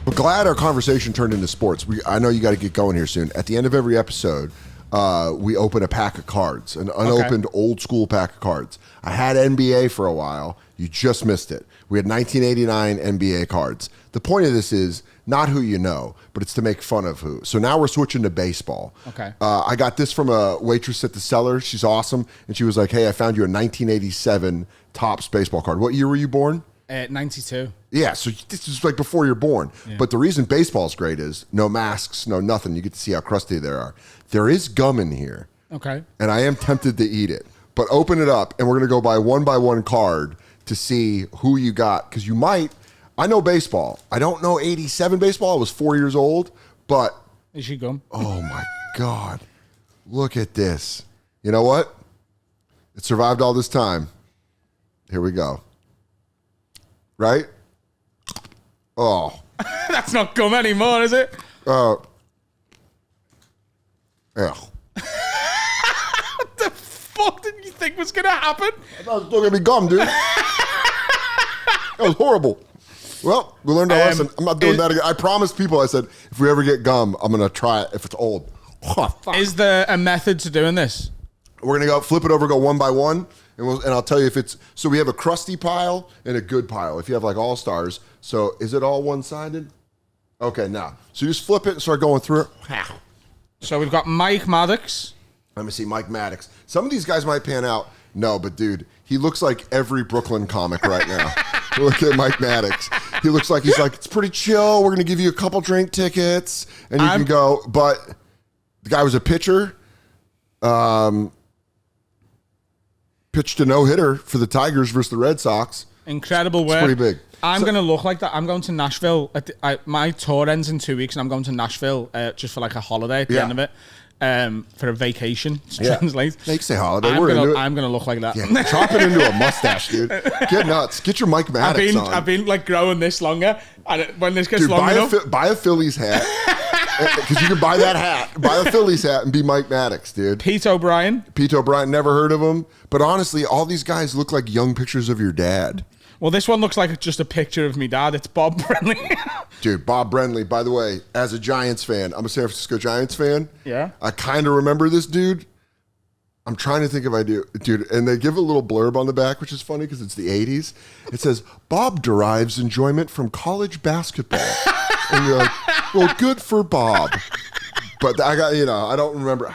But glad our conversation turned into sports. I know you got to get going here soon. At the end of every episode, we open a pack of cards, an unopened old school pack of cards. I had NBA for a while. You just missed it. We had 1989 NBA cards. The point of this is not who you know, but it's to make fun of who. So now we're switching to baseball. Okay. I got this from a waitress at the cellar. She's awesome. And she was like, hey, I found you a 1987 Topps baseball card. What year were you born? 92. Yeah, so this is like before you're born. Yeah. But the reason baseball's great is no masks, no nothing. You get to see how crusty they are. There is gum in here. Okay. And I am tempted to eat it. But open it up, and we're going to go by one card to see who you got. Because you might, I know baseball. I don't know 87 baseball. I was 4 years old. But. Is she gum? Oh, my God. Look at this. You know what? It survived all this time. Here we go. Right? Oh. That's not gum anymore, is it? Yeah. What the fuck did you think was going to happen? I thought it was still going to be gum, dude. That was horrible. Well, we learned our lesson. I'm not doing that again. I promised people, I said, if we ever get gum, I'm going to try it if it's old. Oh, is there a method to doing this? We're going to go flip it over, go one by one. And I'll tell you if it's, so we have a crusty pile and a good pile. If you have like all stars. So is it all one-sided? Okay, now. So you just flip it and start going through it. So we've got Mike Maddox. Let me see, Mike Maddox. Some of these guys might pan out. No, but dude, he looks like every Brooklyn comic right now. Look at Mike Maddox. He looks like, he's like, it's pretty chill. We're going to give you a couple drink tickets. And you can go. But the guy was a pitcher. Pitched a no-hitter for the Tigers versus the Red Sox. Incredible work. It's pretty big. I'm going to look like that. I'm going to Nashville. My tour ends in 2 weeks, and I'm going to Nashville just for like a holiday at the end of it. For a vacation, to translate. They can say holiday. I'm going to look like that. Yeah, chop it into a mustache, dude. Get nuts. Get your Mike Maddox on. I've been like growing this longer. And when this gets long enough. Buy a Phillies hat. Because you can buy that hat. Buy a Phillies hat and be Mike Maddox, dude. Pete O'Brien, never heard of him. But honestly, all these guys look like young pictures of your dad. Well, this one looks like just a picture of me dad. It's Bob Brenly. Dude, Bob Brenly, by the way, as a Giants fan, I'm a San Francisco Giants fan. Yeah. I kind of remember this dude. I'm trying to think if I do. Dude, and they give a little blurb on the back, which is funny because it's the 80s. It says, Bob derives enjoyment from college basketball. And you're like, well, good for Bob. But I got, I don't remember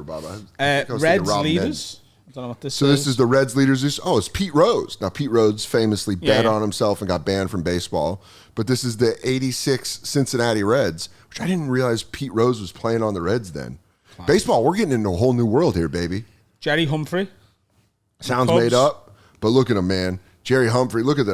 Bob. Regz leaders. I don't know what this is. So this is the Reds leaders. It's Pete Rose. Now, Pete Rose famously bet on himself and got banned from baseball. But this is the 86 Cincinnati Reds, which I didn't realize Pete Rose was playing on the Reds then. Wow. Baseball, we're getting into a whole new world here, baby. Jerry Humphrey. Sounds made up, but look at him, man. Jerry Humphrey, look at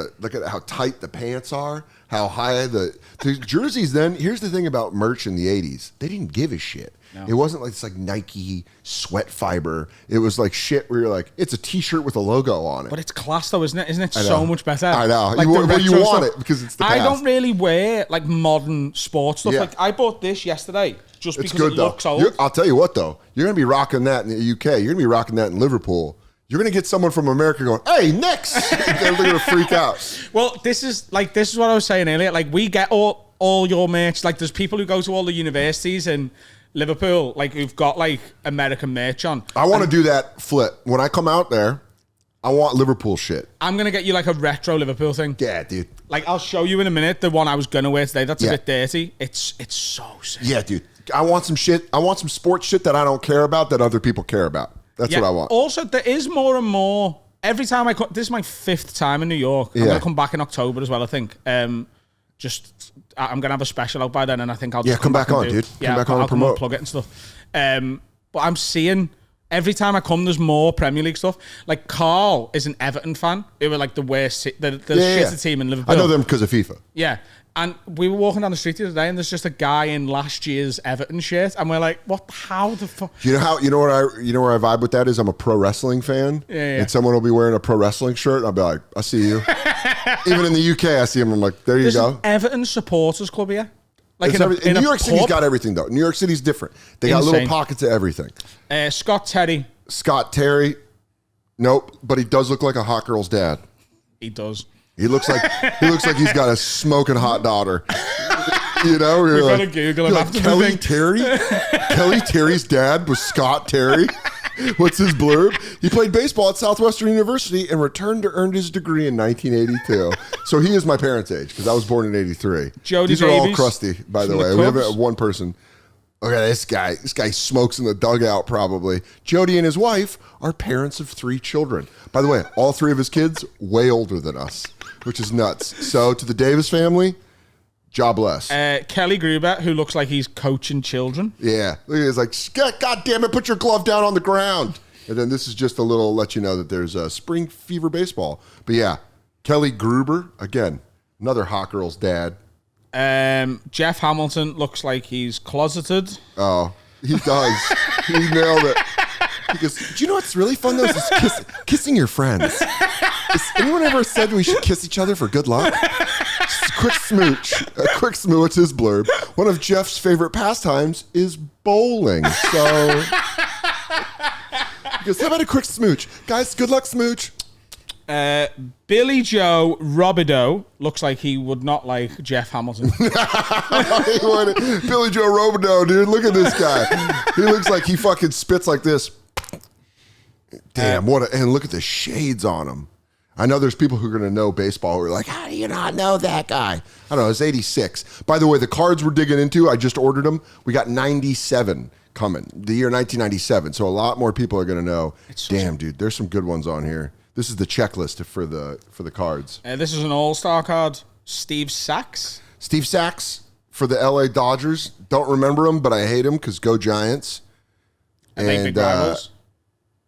how tight the pants are, how high the jerseys then. Here's the thing about merch in the 80s. They didn't give a shit. No. It wasn't like it's like Nike sweat fiber. It was like shit where you're like, it's a t-shirt with a logo on it. But it's class though, isn't it? Isn't it so much better? I know. Like you want it because it's the past. I don't really wear like modern sports stuff. Yeah. Like I bought this yesterday just because it looks old. I'll tell you what though, you're going to be rocking that in the UK. You're going to be rocking that in Liverpool. You're going to get someone from America going, hey, Knicks! They're going to freak out. Well, this is what I was saying earlier. Like, we get all your merch. Like, there's people who go to all the universities in Liverpool, like, who've got, like, American merch on. I want to do that flip. When I come out there, I want Liverpool shit. I'm going to get you, like, a retro Liverpool thing. Yeah, dude. Like, I'll show you in a minute the one I was going to wear today. That's a bit dirty. It's so sick. Yeah, dude. I want some shit. I want some sports shit that I don't care about that other people care about. That's what I want. Also, there is more and more. Every time I come, this is my 5th time in New York. I'm going to come back in October as well, I think. I'm going to have a special out by then, and I think I'll just come back on, dude. Come back on and promote. Plug it and stuff. But I'm seeing, every time I come, there's more Premier League stuff. Like, Carl is an Everton fan. They were like the worst, the shittest team in Liverpool. I know them because of FIFA. Yeah. And we were walking down the street the other day, and there's just a guy in last year's Everton shirt, and we're like, "What? How the fuck?" You know where I vibe with that is. I'm a pro wrestling fan, and someone will be wearing a pro wrestling shirt, and I'll be like, "I see you." Even in the UK, I see him. I'm like, "There you go." An Everton supporters club here. Like in New York City's got everything though. New York City's different. They got little pockets of everything. Scott Terry. Nope, but he does look like a hot girl's dad. He does. He looks like he's got a smoking hot daughter. You know, we We've were got like, to Google him after the Kelly thing. Terry? Kelly Terry's dad was Scott Terry. What's his blurb? He played baseball at Southwestern University and returned to earn his degree in 1982. So he is my parents' age because I was born in 83. Jody These are all Davies crusty, by the from the way. We have Cubs. one person. Okay, this guy smokes in the dugout probably. Jody and his wife are parents of 3 children. By the way, all 3 of his kids way older than us, which is nuts. So to the Davis family, jobless. Kelly Gruber, who looks like he's coaching children. Yeah. Look at this, like, God damn it, put your glove down on the ground. And then this is just a little let you know that there's a spring fever baseball. But yeah, Kelly Gruber, again, another hot girl's dad. Jeff Hamilton looks like he's closeted. Oh, he does. He nailed it. He goes, do you know what's really fun though? Is kissing your friends. Has anyone ever said we should kiss each other for good luck? Just a quick smooch. A quick smooch, his blurb. One of Jeff's favorite pastimes is bowling. So he goes, how about a quick smooch? Guys, good luck, smooch. Billy Joe Robideau looks like he would not like Jeff Hamilton. Billy Joe Robideau, dude. Look at this guy. He looks like he fucking spits like this. Damn, and look at the shades on him. I know there's people who are going to know baseball who are like, how do you not know that guy? I don't know, it's 86. By the way, the cards we're digging into, I just ordered them. We got 97 coming, the year 1997. So a lot more people are going to know. Damn, dude, there's some good ones on here. This is the checklist for the cards. This is an all-star card. Steve Sachs. Steve Sachs for the LA Dodgers. Don't remember him, but I hate him because go Giants. Are they big rivals?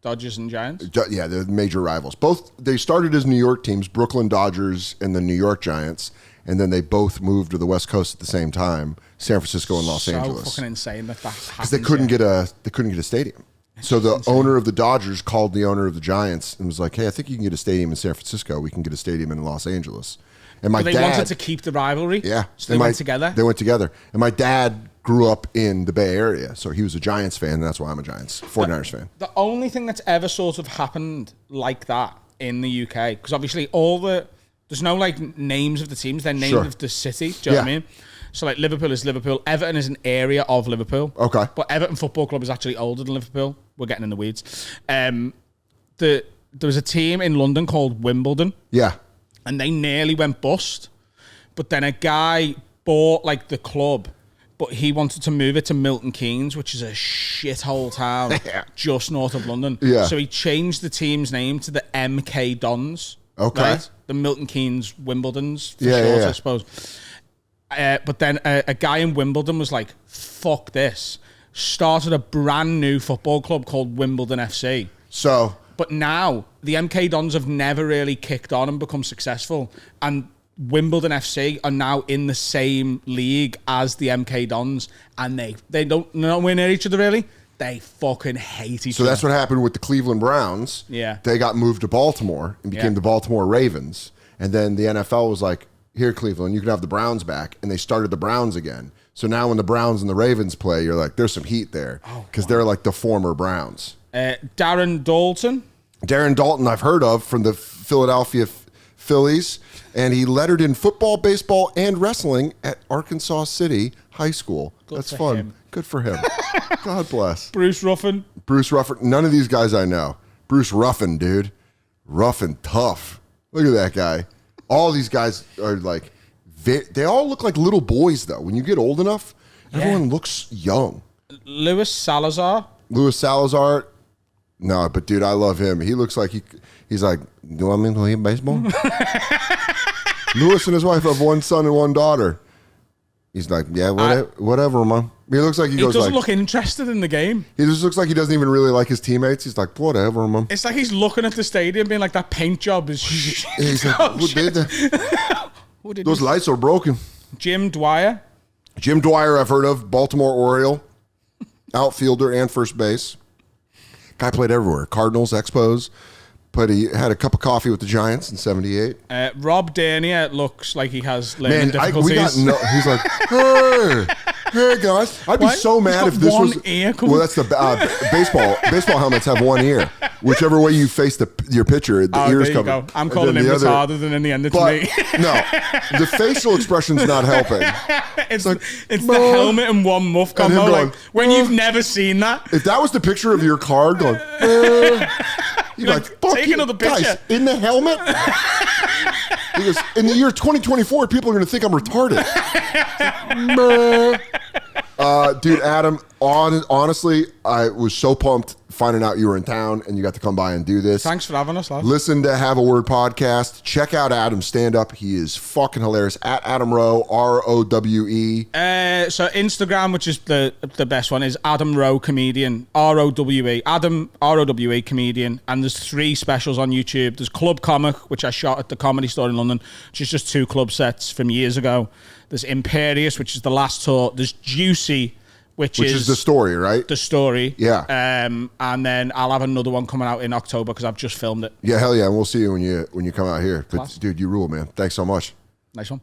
Dodgers and Giants? Yeah, they're major rivals. Both, they started as New York teams, Brooklyn Dodgers and the New York Giants, and then they both moved to the West Coast at the same time, San Francisco and Los Angeles. So fucking insane that happens. Because they couldn't get a stadium. So the owner of the Dodgers called the owner of the Giants and was like, hey, I think you can get a stadium in San Francisco. We can get a stadium in Los Angeles. And my dad... They wanted to keep the rivalry? Yeah. So they went together? They went together. And my dad grew up in the Bay Area, so he was a Giants fan, and that's why I'm a Giants, 49ers fan. The only thing that's ever sort of happened like that in the UK, because obviously there's no like names of the teams, they're named of the city, do you know what I mean? So like Liverpool is Liverpool, Everton is an area of Liverpool. Okay. But Everton Football Club is actually older than Liverpool. We're getting in the weeds. There was a team in London called Wimbledon. Yeah. And they nearly went bust. But then a guy bought like the club, but he wanted to move it to Milton Keynes, which is a shithole town just north of London. Yeah. So he changed the team's name to the MK Dons. Okay. Right? The Milton Keynes Wimbledons, for short, I suppose. But then a guy in Wimbledon was like, fuck this. Started a brand new football club called Wimbledon FC. But now, the MK Dons have never really kicked on and become successful. And Wimbledon FC are now in the same league as the MK Dons. And they don't nowhere near each other, really. They fucking hate each other. So that's what happened with the Cleveland Browns. Yeah. They got moved to Baltimore and became the Baltimore Ravens. And then the NFL was like, here, Cleveland, you can have the Browns back. And they started the Browns again. So now when the Browns and the Ravens play, you're like, there's some heat there. Because they're like the former Browns. Darren Dalton. Darren Dalton, I've heard of from the Philadelphia Phillies. And he lettered in football, baseball, and wrestling at Arkansas City High School. That's fun. Him. Good for him. God bless. Bruce Ruffin. None of these guys I know. Bruce Ruffin, dude. Rough and tough. Look at that guy. All these guys are like, they all look like little boys, though. When you get old enough, everyone looks young. Louis Salazar. No, but dude, I love him. He looks like he's like, do you want me to play baseball? Louis and his wife have one son and one daughter. He's like, yeah, whatever, Mom. He looks like he doesn't look interested in the game. He just looks like he doesn't even really like his teammates. He's like, whatever, Mom. It's like he's looking at the stadium being like, that paint job is... He's like, those lights are broken. Jim Dwyer, I've heard of. Baltimore Oriole. Outfielder and first base. Guy played everywhere. Cardinals, Expos. But he had a cup of coffee with the Giants in 78. Rob Dernier looks like he has learning difficulties. He's like, hey guys. I'd be so mad if this was... Ear well, that's the baseball helmets have one ear. whichever way you face your picture, the ears covered. Go. I'm calling him retarded, and in the end, it's me. No, the facial expression's not helping. It's like, the helmet and one muff combo. Going, when you've never seen that. If that was the picture of your card going, you're like, fuck take another picture. Guys, in the helmet? Because in the year 2024, people are going to think I'm retarded. Dude, Adam, honestly, I was so pumped finding out you were in town and you got to come by and do this. Thanks for having us, lad. Listen to Have a Word podcast. Check out Adam's stand-up. He is fucking hilarious. At Adam Rowe, R-O-W-E. So Instagram, which is the best one, is Adam Rowe Comedian, R-O-W-E. Adam, R-O-W-E Comedian. And there's 3 specials on YouTube. There's Club Comic, which I shot at the Comedy Store in London, which is just 2 club sets from years ago. There's Imperious, which is the last tour. There's Juicy, which is the story, right? The story. Yeah. And then I'll have another one coming out in October because I've just filmed it. Yeah, hell yeah. And we'll see you when you come out here. But dude, you rule, man. Thanks so much. Nice one.